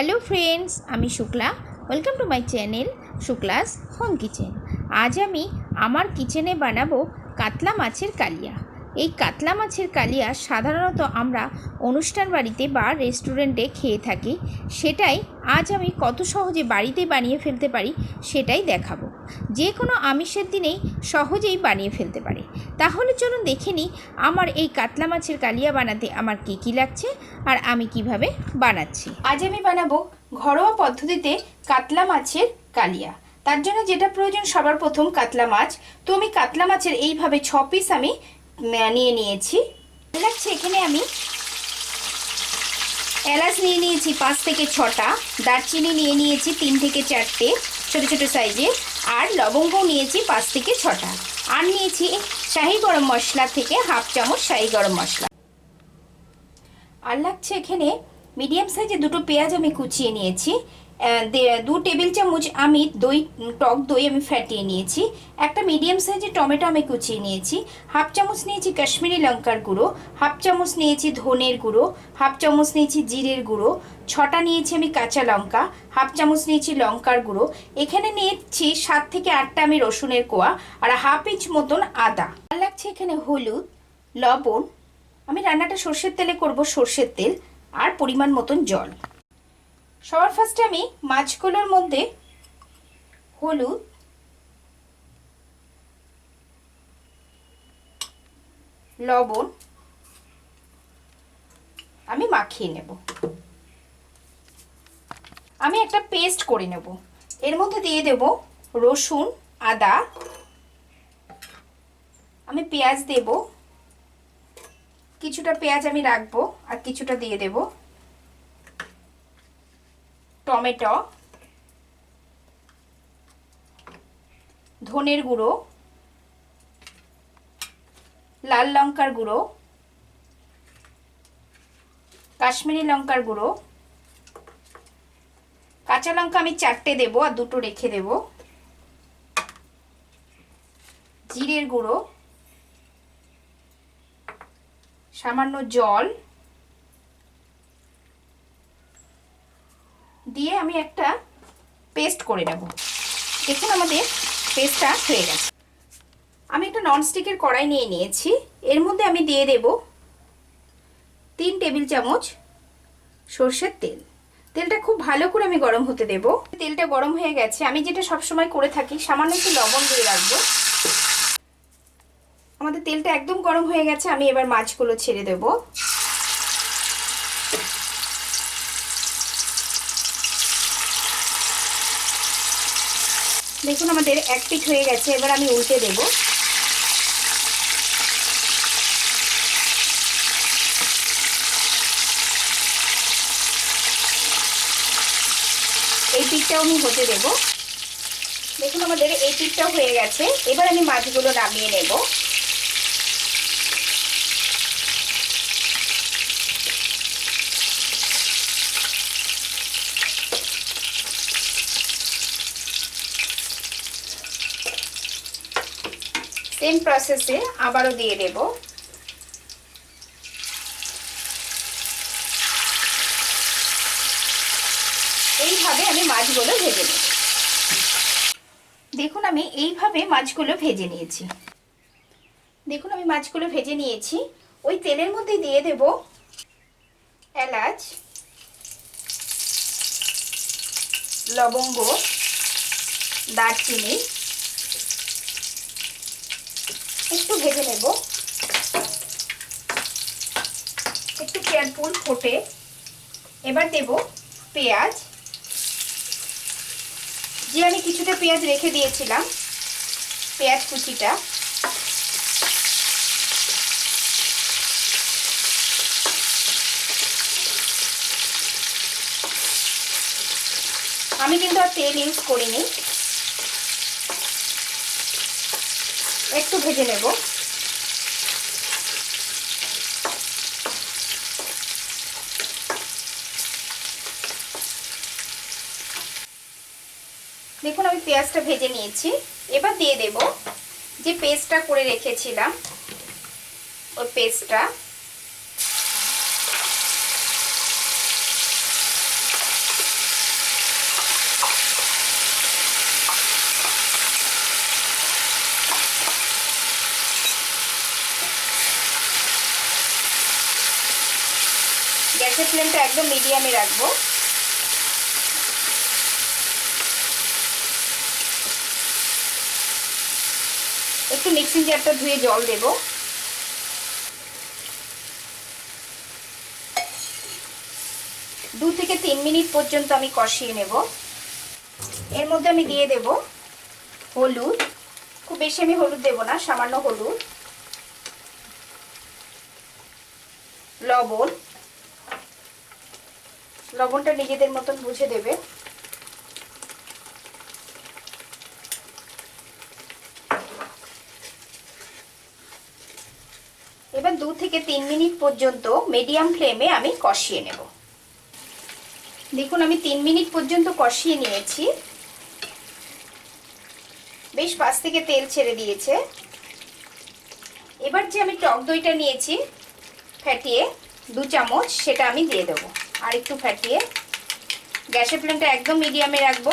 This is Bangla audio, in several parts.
হ্যালো ফ্রেন্ডস, আমি Shukla. Welcome to my channel Shukla's home kitchen. আজ আমি আমার কিচেনে বানাবো কাতলা মাছের কালিয়া। এই কাতলা মাছের কালিয়া সাধারণত আমরা অনুষ্ঠান বাড়িতে বা রেস্টুরেন্টে খেয়ে থাকি। সেটাই আজ আমি কত সহজে বাড়িতে বানিয়ে ফেলতে পারি সেটাই দেখাবো। যে কোনো আমিষের দিনেই সহজেই বানিয়ে ফেলতে পারে। তাহলে চলুন দেখে নিই আমার এই কাতলা মাছের কালিয়া বানাতে আমার কী কী লাগছে আর আমি কিভাবে বানাচ্ছি। আজ আমি বানাবো ঘরোয়া পদ্ধতিতে কাতলা মাছের কালিয়া। তার জন্য যেটা প্রয়োজন সবার প্রথম কাতলা মাছ। তো আমি কাতলা মাছের এইভাবে 6 পিস আমি নিয়ে নিয়েছি। লাগছে এখানে আমি এলাচ নিয়ে নিয়েছি 5 থেকে 6টা, দারচিনি নিয়ে নিয়েছি 3 থেকে 4টে ছোটো ছোটো সাইজের, আর লবঙ্গও নিয়েছি 5 থেকে 6টা, আর নিয়েছি শাহি গরম মশলা থেকে হাফ চামচ শাহি গরম মশলা। আর লাগছে এখানে মিডিয়াম সাইজে 2টো পেঁয়াজ আমি কুচিয়ে নিয়েছি, 2 টেবিল চামচ আমি টক দই আমি ফ্যাটিয়ে নিয়েছি, একটা মিডিয়াম সাইজের টমেটো আমি কুচিয়ে নিয়েছি, হাফ চামচ নিয়েছি কাশ্মীরি লঙ্কার গুঁড়ো, হাফ চামচ নিয়েছি ধনের গুঁড়ো, হাফ চামচ নিয়েছি জিরের গুঁড়ো, 6টা নিয়েছি আমি কাঁচা লঙ্কা, হাফ চামচ নিয়েছি লঙ্কার গুঁড়ো, এখানে নিয়েছি 7 থেকে 8টা আমি রসুনের কোয়া, আর হাফ ইঞ্চ মতন আদা। আর লাগছে এখানে হলুদ, লবণ, আমি রান্নাটা সর্ষের তেলে করব, সর্ষের তেল, আর পরিমাণ মতন জল। সবার ফার্স্টে আমি মাছগুলোর মধ্যে হলুদ, লবণ আমি মাখিয়ে নেব। আমি একটা পেস্ট করে নেব। এর মধ্যে দিয়ে দেব রসুন, আদা, আমি পেঁয়াজ দেব, কিছুটা পেঁয়াজ আমি রাখবো আর কিছুটা দিয়ে দেব, টমেটো, ধনের গুঁড়ো, লাল লঙ্কার গুঁড়ো, কাশ্মীরি লঙ্কার গুঁড়ো, কাঁচা লঙ্কা আমি 4টে দেব আর 2টো রেখে দেব, জিরের গুঁড়ো, সামান্য জল দিয়ে আমি একটা পেস্ট করে নেব। দেখুন আমাদের পেস্টটা হয়ে গেছে। আমি একটা ননস্টিকের কড়াই নিয়ে নিয়েছি, এর মধ্যে আমি দিয়ে দেব 3 টেবিল চামচ সর্ষের তেল। তেলটা খুব ভালো করে আমি গরম হতে দেব। তেলটা গরম হয়ে গেছে। আমি যেটা সবসময় করে থাকি, সামান্য একটু লবণ দিয়ে রাখবো। আমাদের তেলটা একদম গরম হয়ে গেছে। আমি এবার মাছগুলো ছেড়ে দেব। দেখুন আমাদের এক পিঠ হয়ে গেছে। এবার আমি উল্টে দেব। এই পিঠটাও আমি হতে দেব। দেখুন আমাদের এই পিঠটাও হয়ে গেছে। এবার আমি মাছগুলো নামিয়ে নেব। সেম প্রসেসে আবারও দিয়ে দেব। এইভাবে আমি মাছগুলো ভেজে নেব। দেখুন আমি এইভাবে মাছগুলো ভেজে নিয়েছি। দেখুন আমি মাছগুলো ভেজে নিয়েছি। ওই তেলের মধ্যে দিয়ে দেব এলাচ, লবঙ্গ, দারচিনি, একটু ভেজে নেব। একটু কেয়ারফুল ফোটে। এবার দেব পেঁয়াজ, যে আমি কিছুটা পেঁয়াজ রেখে দিয়েছিলাম, পেঁয়াজ কুচিটা। আমি কিন্তু আর তেল ইউজ করিনি। একটু ভেজে নেব। দেখুন আমি পেঁয়াজটা ভেজে নিয়েছি। এবার দিয়ে দেব যে পেস্টটা করে রেখেছিলাম, ওই পেস্টটা। গ্যাসের ফ্লেমটা একদম মিডিয়ামে রাখবো। একটু মিক্সিং জারটা ধুয়ে জল দেব। দু থেকে 3 মিনিট পর্যন্ত আমি কষিয়ে নেব। এর মধ্যে আমি দিয়ে দেব হলুদ। খুব বেশি আমি হলুদ দেব না, সামান্য হলুদ, লবণ। লবণটা নিজেদের মতন বুঝে দেবে। এবার 2 থেকে 3 মিনিট পর্যন্ত মিডিয়াম ফ্লেমে আমি কষিয়ে নেব। দেখুন আমি 3 মিনিট পর্যন্ত কষিয়ে নিয়েছি। বেশ পাশ থেকে তেল ছেড়ে দিয়েছে। এবার যে আমি টক দইটা নিয়েছি ফ্যাটিয়ে 2 চামচ, সেটা আমি দিয়ে দেবো। আর একটু ফ্যাটিয়ে গ্যাসের ফ্লেমটা একদম মিডিয়ামে রাখবো।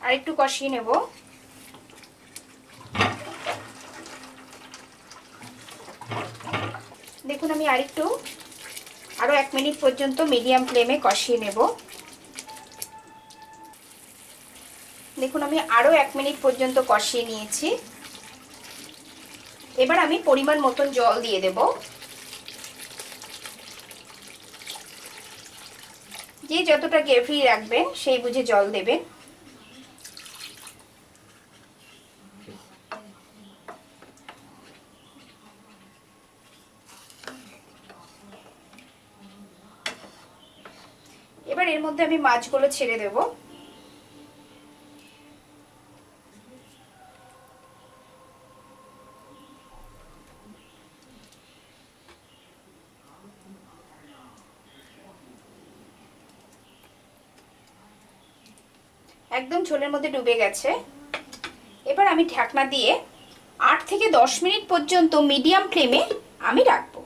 আর একটু কষিয়ে নেব। দেখুন আমি আরো 1 মিনিট পর্যন্ত মিডিয়াম ফ্লেমে কষিয়ে নেব। দেখুন আমি আরো 1 মিনিট পর্যন্ত কষিয়ে নিয়েছি। এবার আমি পরিমাণ মতন জল দিয়ে দেব। যে যতটা গ্রেভি রাখবেন সেই বুঝে জল দেবেন। এবার এর মধ্যে আমি মাছগুলো ছেড়ে দেব। একদম ঝোলের মধ্যে ডুবে গেছে। এবার আমি ঢাকনা দিয়ে 8 থেকে 10 মিনিট পর্যন্ত মিডিয়াম ফ্লেমে আমি রাখবো।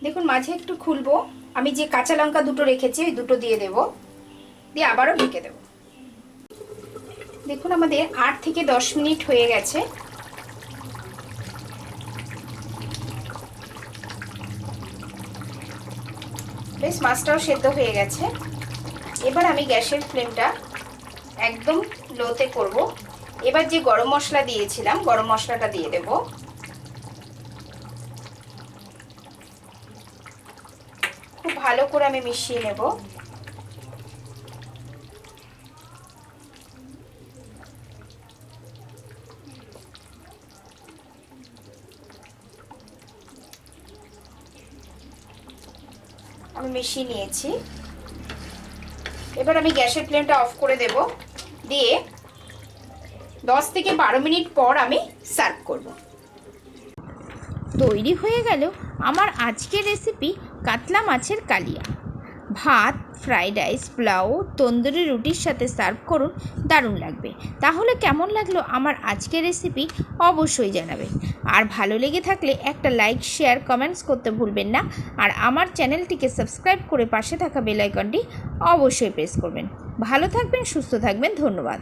দেখুন মাঝে একটু খুলবো। আমি যে কাঁচা লঙ্কা দুটো রেখেছি ওই দুটো দিয়ে দেব, দিয়ে আবারও ঢেকে দেব। দেখুন আমাদের 8 থেকে 10 মিনিট হয়ে গেছে। বেশ মাছটাও সেদ্ধ হয়ে গেছে। এবার আমি গ্যাসের ফ্লেমটা একদম লোতে করব। এবার যে গরম মশলা দিয়েছিলাম গরম মশলাটা দিয়ে দেব। খুব ভালো করে আমি মিশিয়ে নেব। আমি মিশিয়ে নিয়েছি। এবার আমি গ্যাসের ফ্লেমটা অফ করে দেব, দিয়ে 10 থেকে 12 মিনিট পর আমি সার্ভ করব। তৈরি হয়ে গেল আমার আজকের রেসিপি কাতলা মাছের কালিয়া। ভাত, ফ্রাইড রাইস, পোলাও, তন্দুরি রুটির সাথে সার্ভ করুন, দারুণ লাগবে। তাহলে কেমন লাগলো আমার আজকের রেসিপি অবশ্যই জানাবেন। আর ভালো লেগে থাকলে একটা লাইক, শেয়ার, কমেন্টস করতে ভুলবেন না। আর আমার চ্যানেলটিকে সাবস্ক্রাইব করে পাশে থাকা বেল আইকনটি অবশ্যই প্রেস করবেন। ভালো থাকবেন, সুস্থ থাকবেন, ধন্যবাদ।